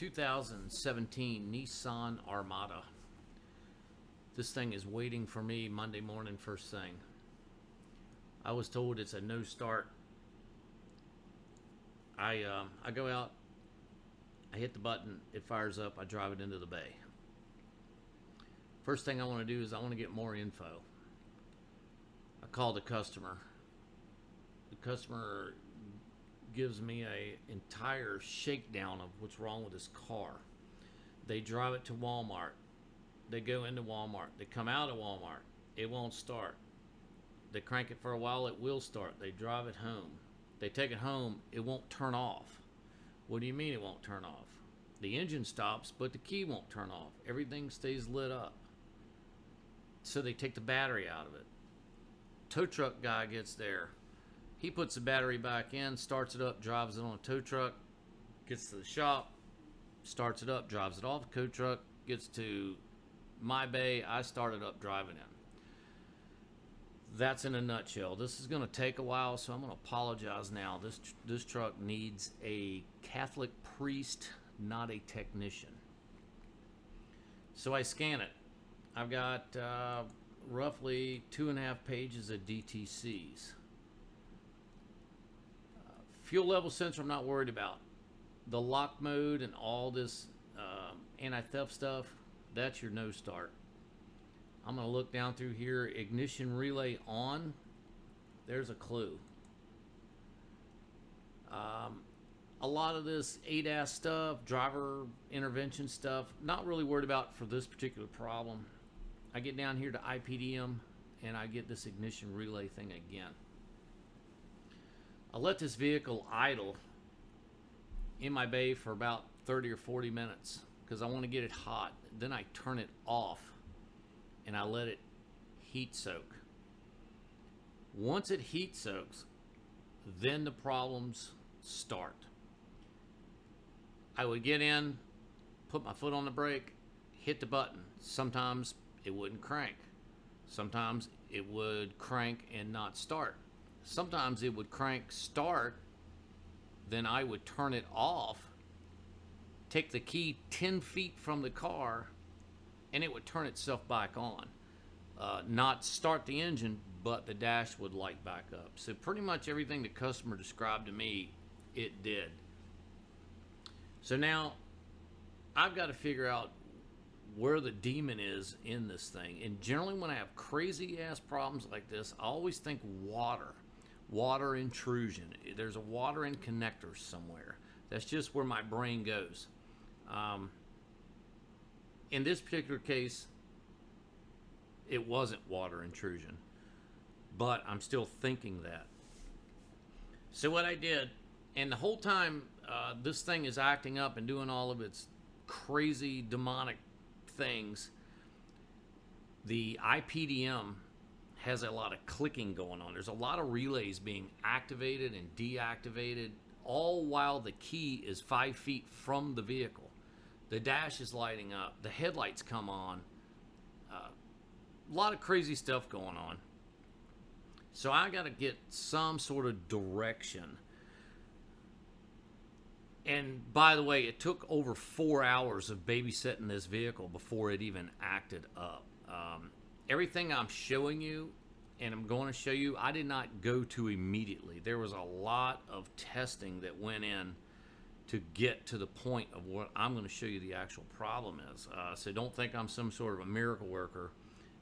2017 Nissan Armada. This thing is waiting for me Monday morning first thing. I was told it's a no start. I go out, I hit the button, it fires up, I drive it into the bay. First thing I want to do is I want to get more info. I call the customer. The customer gives me a entire shakedown of what's wrong with his car. They drive it to Walmart. They go into Walmart. They come out of Walmart. It won't start. They crank it for a while. It will start. They drive it home. They take it home. It won't turn off. What do you mean it won't turn off? The engine stops, but the key won't turn off. Everything stays lit up. So they take the battery out of it. Tow truck guy gets there. He puts the battery back in, starts it up, drives it on a tow truck, gets to the shop, starts it up, drives it off the tow truck, gets to my bay, I start it up, driving in. That's in a nutshell. This is going to take a while, so I'm going to apologize now. This truck needs a Catholic priest, not a technician. So I scan it. I've got roughly 2.5 pages of DTCs. Fuel level sensor I'm not worried about. The lock mode and all this anti-theft stuff, that's your no start. I'm going to look down through here. Ignition relay on. There's a clue. A lot of this ADAS stuff, driver intervention stuff, not really worried about for this particular problem. I get down here to IPDM and I get this ignition relay thing again. I let this vehicle idle in my bay for about 30 or 40 minutes because I want to get it hot. Then I turn it off and I let it heat soak. Once it heat soaks, then the problems start. I would get in, put my foot on the brake, hit the button. Sometimes it wouldn't crank. Sometimes it would crank and not start. Sometimes it would crank, start, then I would turn it off, take the key 10 feet from the car, and it would turn itself back on. Not start the engine, but the dash would light back up. So pretty much everything the customer described to me, it did. So now I've got to figure out where the demon is in this thing. And generally when I have crazy ass problems like this, I always think water intrusion. There's a water in connector somewhere. That's just where my brain goes. In this particular case, it wasn't water intrusion, but I'm still thinking that. So what I did, and the whole time this thing is acting up and doing all of its crazy demonic things, the IPDM has a lot of clicking going on. There's a lot of relays being activated and deactivated, all while the key is 5 feet from the vehicle. The dash is lighting up. The headlights come on. A lot of crazy stuff going on. So I got to get some sort of direction. And by the way, it took over 4 hours of babysitting this vehicle before it even acted up. Everything I'm showing you and I'm going to show you, I did not go to immediately. There was a lot of testing that went in to get to the point of what I'm going to show you the actual problem is. So don't think I'm some sort of a miracle worker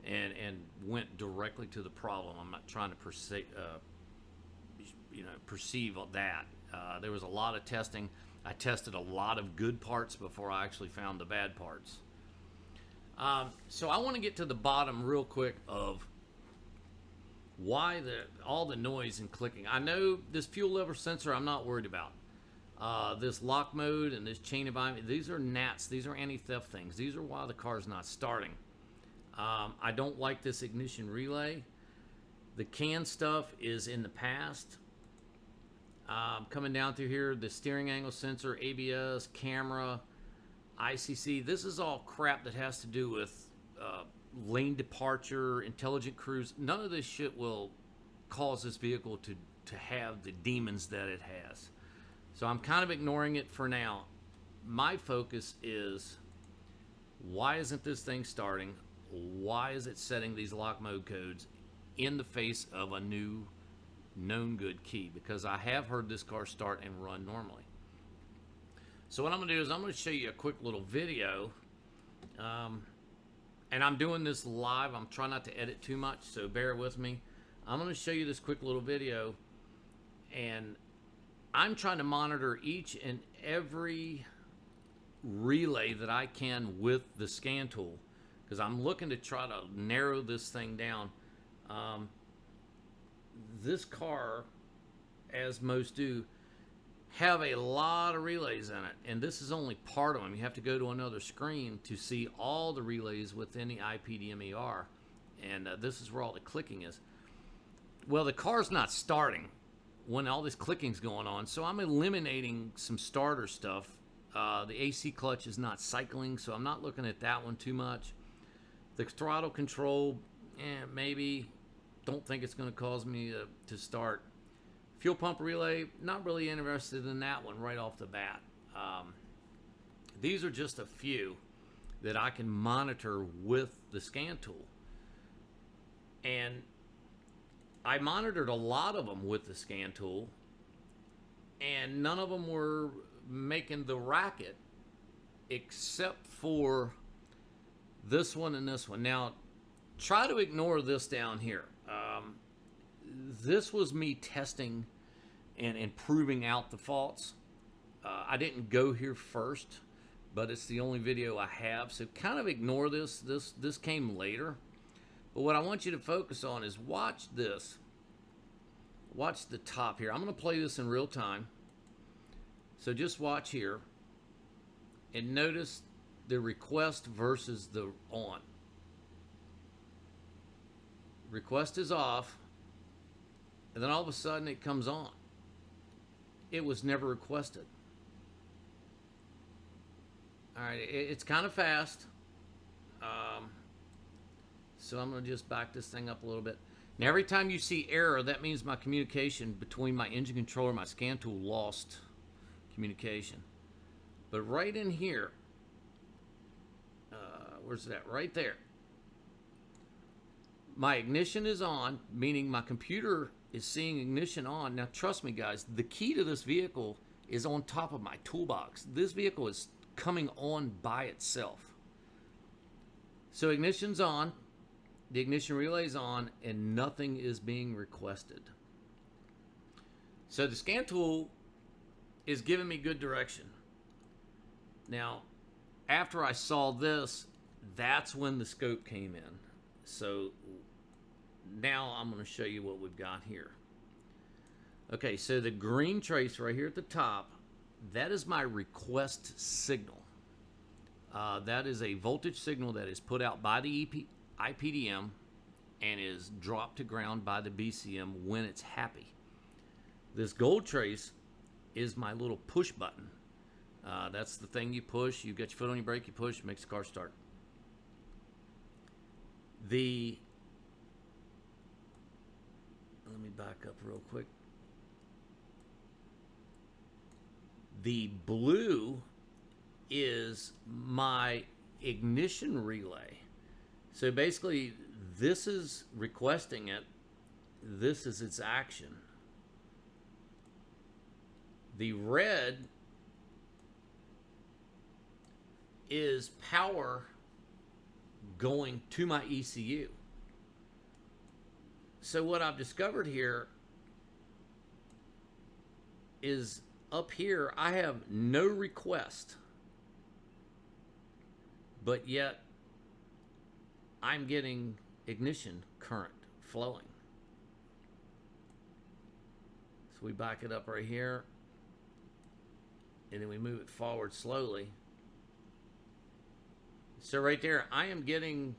and went directly to the problem. I'm not trying to perceive that. There was a lot of testing. I tested a lot of good parts before I actually found the bad parts. So I want to get to the bottom real quick of why all the noise and clicking. I know this fuel level sensor I'm not worried about. This lock mode and this chain of environment, these are gnats. These are anti-theft things. These are why the car's not starting. I don't like this ignition relay. The CAN stuff is in the past. Coming down through here, the steering angle sensor, ABS, camera, ICC. This is all crap that has to do with lane departure, intelligent cruise. None of this shit will cause this vehicle to have the demons that it has. So I'm kind of ignoring it for now. my focus is, why isn't this thing starting? Why is it setting these lock mode codes in the face of a new known good key? Because I have heard this car start and run normally. So what I'm going to do is I'm going to show you a quick little video. And I'm doing this live. I'm trying not to edit too much, so bear with me. I'm going to show you this quick little video. And I'm trying to monitor each and every relay that I can with the scan tool, because I'm looking to try to narrow this thing down. This car, as most do, have a lot of relays in it, and this is only part of them. You have to go to another screen to see all the relays within the IPDMER, and this is where all the clicking is. Well, the car's not starting when all this clicking's going on, so I'm eliminating some starter stuff. The AC clutch is not cycling, so I'm not looking at that one too much. The throttle control, maybe. Don't think it's going to cause me to start. Fuel pump relay, not really interested in that one right off the bat. These are just a few that I can monitor with the scan tool. And I monitored a lot of them with the scan tool, and none of them were making the racket except for this one and this one. Now, try to ignore this down here. This was me testing and proving out the faults. I didn't go here first, but it's the only video I have, so kind of ignore this. This came later. But what I want you to focus on is watch this. Watch the top here. I'm going to play this in real time. So just watch here and notice the request versus the on. Request is off, and then all of a sudden it comes on. It was never requested. All right, it's kind of fast. So I'm going to just back this thing up a little bit. Now, every time you see error, that means my communication between my engine controller and my scan tool lost communication. But right in here, where's that? Right there. My ignition is on, meaning my computer is seeing ignition on. Now, trust me, guys, the key to this vehicle is on top of my toolbox. This vehicle is coming on by itself. So ignition's on, the ignition relay's on, and nothing is being requested. So the scan tool is giving me good direction. Now, after I saw this, that's when the scope came in. So now I'm going to show you what we've got here. Okay, so the green trace right here at the top, that is my request signal. That is a voltage signal that is put out by the IPDM and is dropped to ground by the BCM when it's happy. This gold trace is my little push button. That's the thing you push. You get your foot on your brake, you push, it makes the car start. Let me back up real quick. The blue is my ignition relay. So basically, this is requesting it. This is its action. The red is power going to my ECU. So what I've discovered here is up here I have no request, but yet I'm getting ignition current flowing. So we back it up right here, and then we move it forward slowly. So right there, I am getting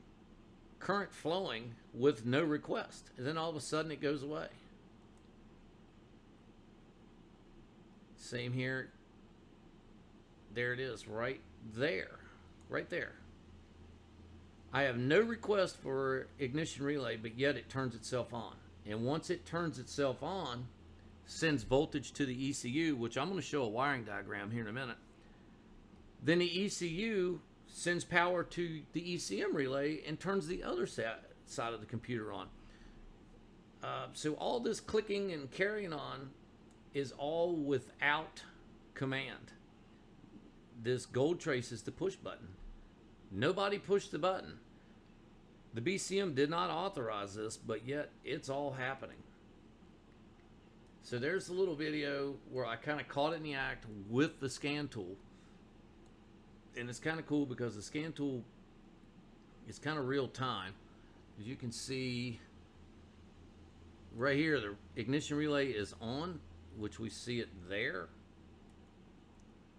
current flowing with no request. And then all of a sudden it goes away. Same here. There it is, right there. Right there. I have no request for ignition relay, but yet it turns itself on. And once it turns itself on, sends voltage to the ECU, which I'm going to show a wiring diagram here in a minute. Then the ECU sends power to the ECM relay and turns the other side of the computer on. So all this clicking and carrying on is all without command. This gold trace is the push button. Nobody pushed the button. The BCM did not authorize this, but yet it's all happening. So there's a little video where I kind of caught it in the act with the scan tool. And it's kind of cool because the scan tool is kind of real time. As you can see right here, the ignition relay is on, which we see it there.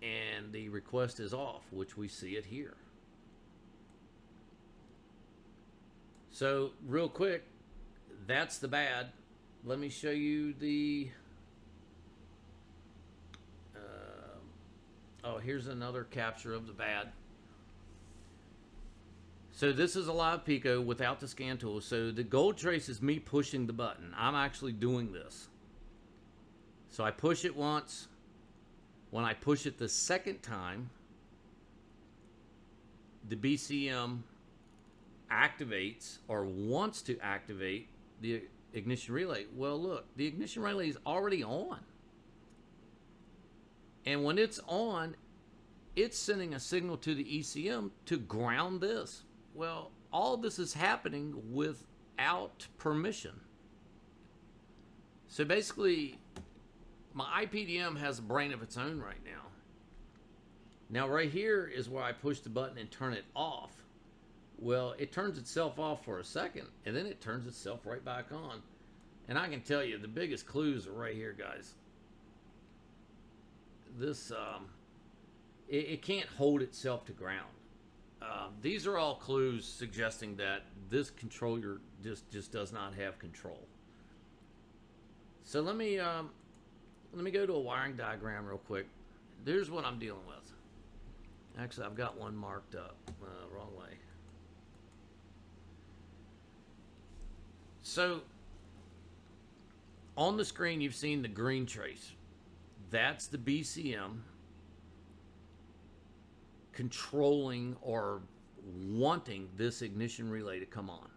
And the request is off, which we see it here. So real quick, that's the bad. Let me show you the oh, here's another capture of the bad. So this is a live Pico without the scan tool. So the gold trace is me pushing the button. I'm actually doing this. So I push it once. When I push it the second time, the BCM activates or wants to activate the ignition relay. Well, look, the ignition relay is already on. And when it's on, it's sending a signal to the ECM to ground this. Well, all this is happening without permission. So basically, my IPDM has a brain of its own right now. Now right here is where I push the button and turn it off. Well, it turns itself off for a second, and then it turns itself right back on. And I can tell you, the biggest clues are right here, guys. This, it can't hold itself to ground. These are all clues suggesting that this controller just does not have control. So let me go to a wiring diagram real quick. There's what I'm dealing with. Actually, I've got one marked up. Wrong way. So on the screen, you've seen the green trace. That's the BCM controlling or wanting this ignition relay to come on.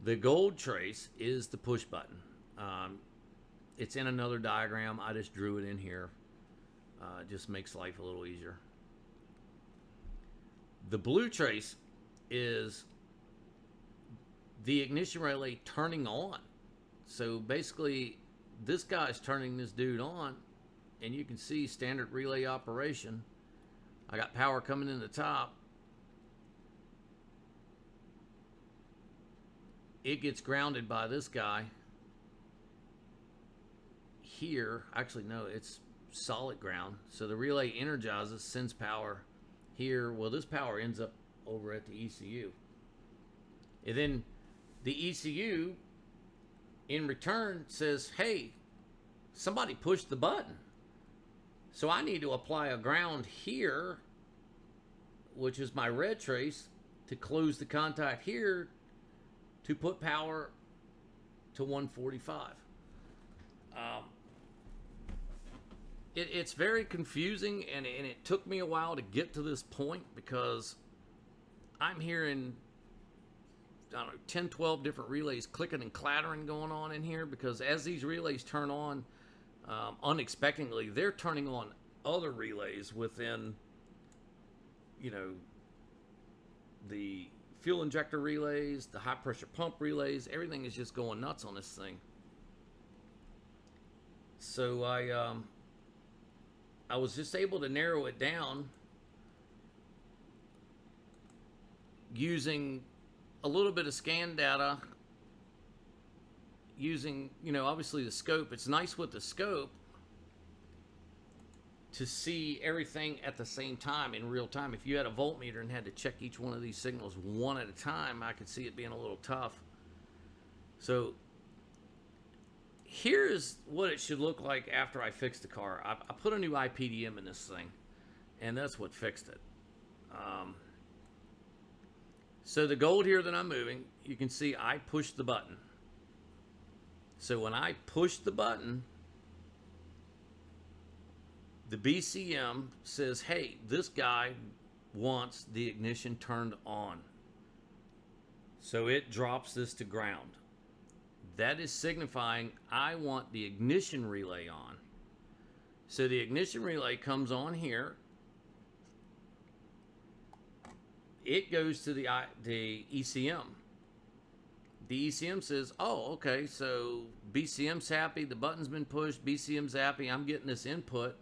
The gold trace is the push button. It's in another diagram. I just drew it in here. It just makes life a little easier. The blue trace is the ignition relay turning on. So basically, this guy's turning this dude on, and you can see standard relay operation. I got power coming in the top. It gets grounded by this guy here. Actually, no, it's solid ground. So the relay energizes, sends power here. Well, this power ends up over at the ECU. And then the ECU, in return, says, hey, somebody pushed the button. So I need to apply a ground here, which is my red trace, to close the contact here to put power to 145. It's very confusing, and it took me a while to get to this point because I'm hearing, I don't know, 10, 12 different relays clicking and clattering going on in here, because as these relays turn on, unexpectedly, they're turning on other relays within, you know, the fuel injector relays, the high pressure pump relays. Everything is just going nuts on this thing. So I was just able to narrow it down using a little bit of scan data, using, you know, obviously the scope. It's nice with the scope to see everything at the same time in real time. If you had a voltmeter and had to check each one of these signals one at a time, I could see it being a little tough. So here's what it should look like after I fix the car. I put a new IPDM in this thing, and that's what fixed it. So the gold here that I'm moving, you can see I pushed the button. So when I push the button, The BCM says, hey, this guy wants the ignition turned on. So it drops this to ground. That is signifying I want the ignition relay on. So the ignition relay comes on here. It goes to the ECM. The ECM says, oh, okay, so BCM's happy, the button's been pushed, BCM's happy, I'm getting this input.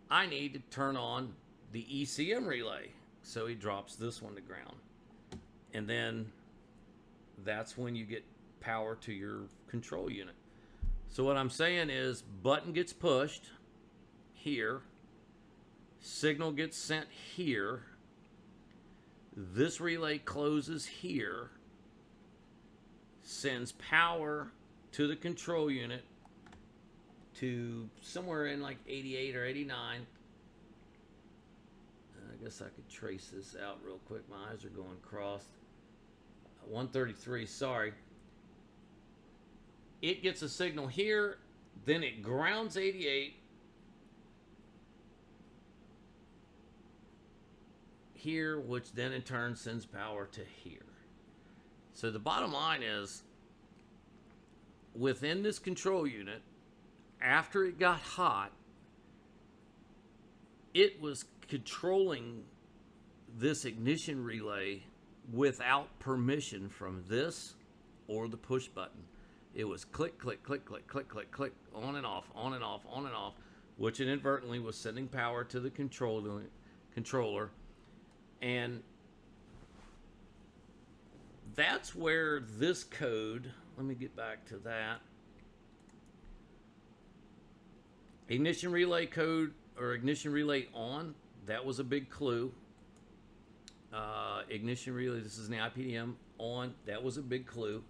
I need to turn on the ECM relay. So he drops this one to ground. And then that's when you get power to your control unit. So what I'm saying is button gets pushed here, signal gets sent here, this relay closes here, sends power to the control unit to somewhere in like 88 or 89. I guess I could trace this out real quick. My eyes are going crossed. 133, sorry. It gets a signal here, then it grounds 88 here, which then in turn sends power to here. So the bottom line is, within this control unit, after it got hot, it was controlling this ignition relay without permission from this or the push button. It was click, click, click, click, click, click, click, on and off, on and off, on and off, which inadvertently was sending power to the controller. And that's where this code, let me get back to that. Ignition relay code, or ignition relay on, that was a big clue. Ignition relay, this is the IPDM on, that was a big clue.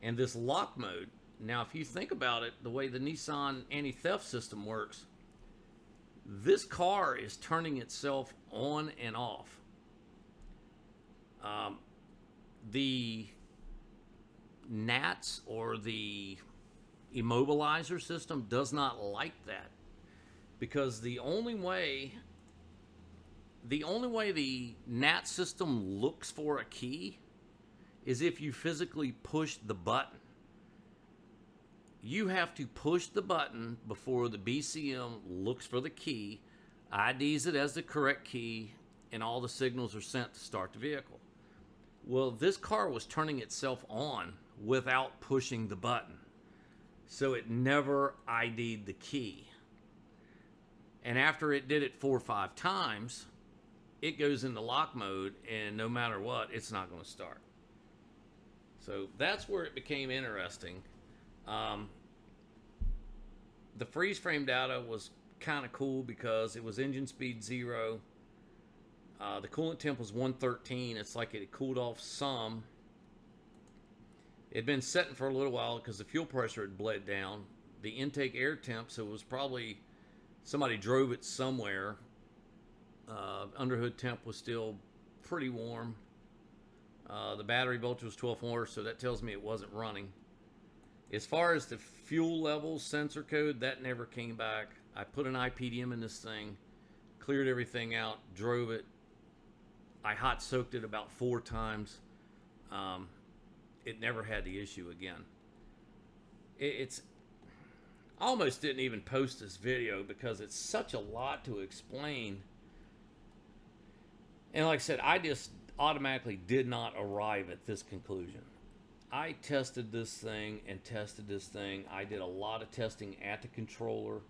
And this lock mode, now if you think about it, the way the Nissan anti-theft system works, this car is turning itself on and off. The NATS, or the immobilizer system, does not like that, because the only way the NAT system looks for a key is if you physically push the button. You have to push the button before the BCM looks for the key, IDs it as the correct key, and all the signals are sent to start the vehicle. Well, this car was turning itself on without pushing the button, so it never ID'd the key. And after it did it 4 or 5 times, it goes into lock mode, and no matter what, it's not going to start. So that's where it became interesting. The freeze frame data was kind of cool because it was engine speed 0. The coolant temp was 113. It's like it had cooled off some. It had been setting for a little while because the fuel pressure had bled down. The intake air temp, so it was probably somebody drove it somewhere. Underhood temp was still pretty warm. The battery voltage was 12 so that tells me it wasn't running. As far as the fuel level sensor code, that never came back. I put an IPDM in this thing, cleared everything out, drove it. I hot soaked it about 4 times. It never had the issue again. I almost didn't even post this video because it's such a lot to explain. And like I said, I just automatically did not arrive at this conclusion. I tested this thing and tested this thing. I did a lot of testing at the controller.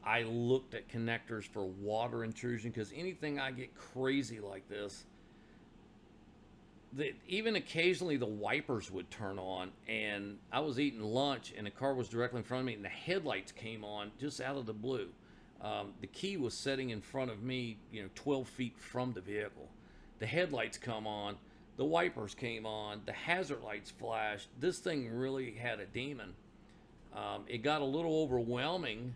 I looked at connectors for water intrusion, because anything I get crazy like this, even occasionally the wipers would turn on, and I was eating lunch and the car was directly in front of me and the headlights came on just out of the blue. The key was sitting in front of me, 12 feet from the vehicle. The headlights come on, the wipers came on, the hazard lights flashed. This thing really had a demon. It got a little overwhelming,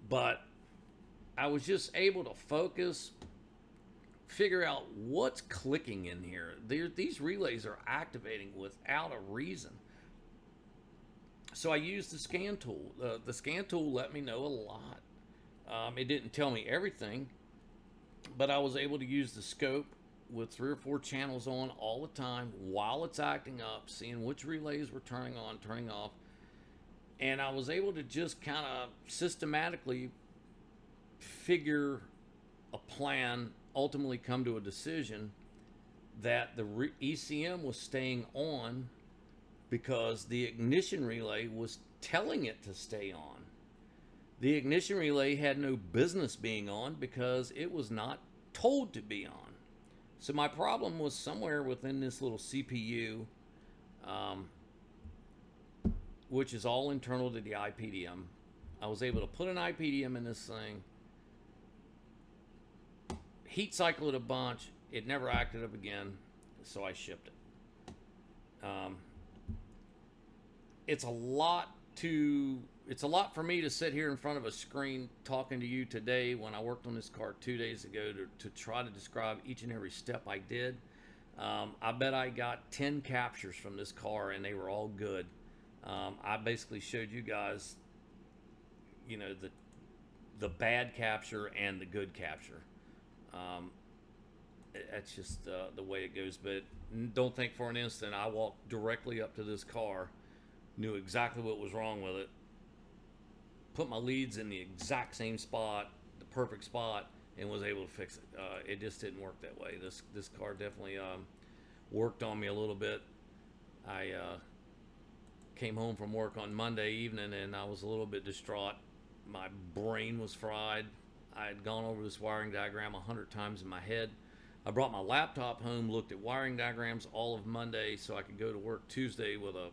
but I was just able to focus, figure out what's clicking in here. These relays are activating without a reason. So I used the scan tool. The scan tool let me know a lot. It didn't tell me everything, but I was able to use the scope with 3 or 4 channels on all the time while it's acting up, seeing which relays were turning on, turning off. And I was able to just kind of systematically figure a plan, ultimately come to a decision that the ECM was staying on because the ignition relay was telling it to stay on. The ignition relay had no business being on because it was not told to be on. So my problem was somewhere within this little CPU, which is all internal to the IPDM. I was able to put an IPDM in this thing, heat cycle it a bunch. It never acted up again, so I shipped it. It's a lot for me to sit here in front of a screen talking to you today when I worked on this car 2 days ago to try to describe each and every step I did. I bet I got 10 captures from this car and they were all good. I basically showed you guys, you know, the bad capture and the good capture. That's just the way it goes. But don't think for an instant I walked directly up to this car, knew exactly what was wrong with it, put my leads in the exact same spot, the perfect spot, and was able to fix it. It just didn't work that way. This car definitely worked on me a little bit. I came home from work on Monday evening and I was a little bit distraught. My brain was fried. I had gone over this wiring diagram 100 times in my head. I brought my laptop home, looked at wiring diagrams all of Monday so I could go to work Tuesday with a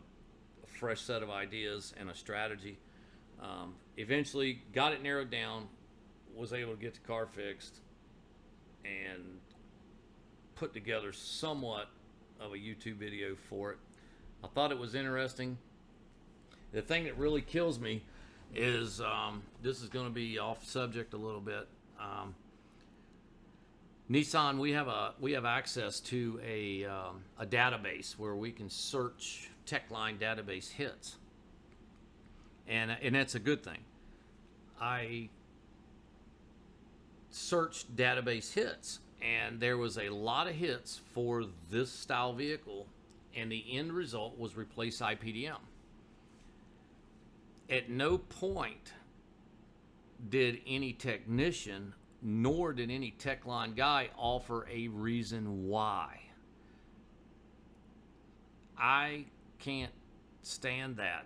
fresh set of ideas and a strategy. Eventually got it narrowed down, was able to get the car fixed, and put together somewhat of a YouTube video for it. I thought it was interesting. The thing that really kills me is, this is going to be off subject a little bit. Nissan, we have access to a database where we can search Techline database hits, and that's a good thing. I searched database hits, and there was a lot of hits for this style vehicle, and the end result was replace IPDM. At no point did any technician nor did any Techline guy offer a reason why. I can't stand that.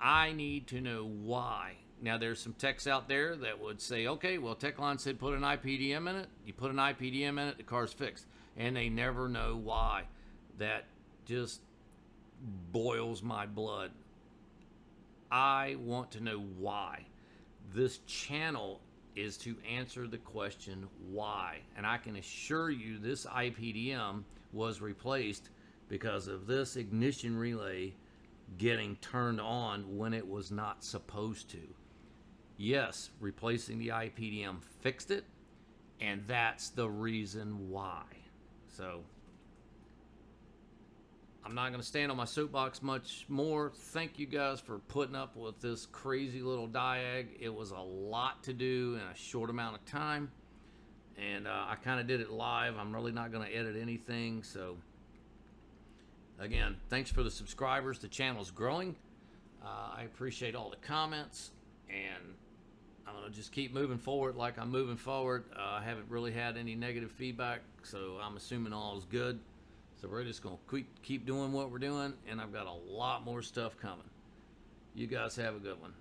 I need to know why. Now, there's some techs out there that would say, okay, well, Techline said put an IPDM in it. You put an IPDM in it, the car's fixed. And they never know why. That just boils my blood. I want to know why. This channel is to answer the question why. And I can assure you this IPDM was replaced because of this ignition relay getting turned on when it was not supposed to. Yes, replacing the IPDM fixed it, and that's the reason why. So I'm not going to stand on my soapbox much more. Thank you guys for putting up with this crazy little diag. It was a lot to do in a short amount of time, and I kind of did it live. I'm really not going to edit anything. So again, thanks for the subscribers. The channel's growing. I appreciate all the comments, and I'm going to just keep moving forward like I'm moving forward. I haven't really had any negative feedback, so I'm assuming all is good. So we're just going to keep doing what we're doing, and I've got a lot more stuff coming. You guys have a good one.